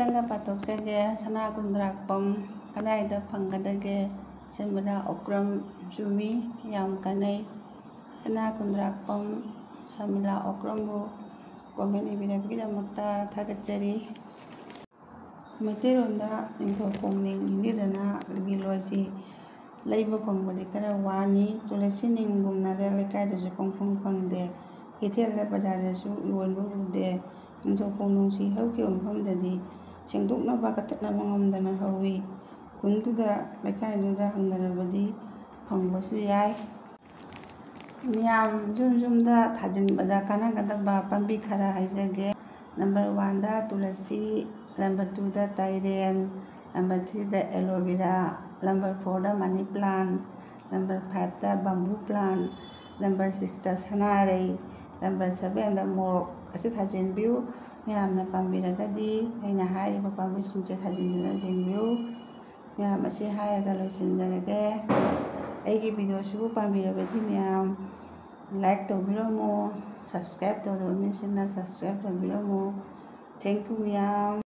खितंगा पाथोक्चगे सना कुंद्राकपम कदाइदा फंगदगे सेमरा ओक्रम जुमी याम कनै सना कुंद्राकपम समिला ओक्रमबु कमेंट इबिरबगीदमक्ता थागतचरी मैतेरोंदा निंथौखोंनिंग हिंदीदना गिलोजी लैबा फंगबदि खरा वानी तुलसी निंगुमना लेकाइदसु पंगफंग फंगदे हिथेल बाजारदसु योनबु उदे निंथौखों नुंसी हौखिबा मफमददि सेंदोकनबा कथनबा ngamdana हौवी खुनदुदा लेकाइदुदा हंगनबदि फंगबसु याय मियाम जुमजुमदा थाजिनबदा कानागदबा पांबी खरा हाइजगे नंबर 1 दा तुलसी नंबर 2 दा ताइरेन नंबर 3 दा एलोवेरा नंबर 4 दा मनी प्लांट नंबर 5 दा बंबू प्लांट नंबर 6 दा सनारे नंबर 7 दा मोरक असे थाजिनबिउ मियामना पांबिरगदि अइना हाइरिबा पांबिसिंचे थाजिनबिना जिंबिउ मियाम असे हाइरगा लोइसिनजरगे अइगी वीडियोसिबु पांबिरबदि मियाम लाइक तौबिरमु सब्सक्राइब तौदबा मिसिना सब्सक्राइब तौबिरमु थैंक यू मियाम।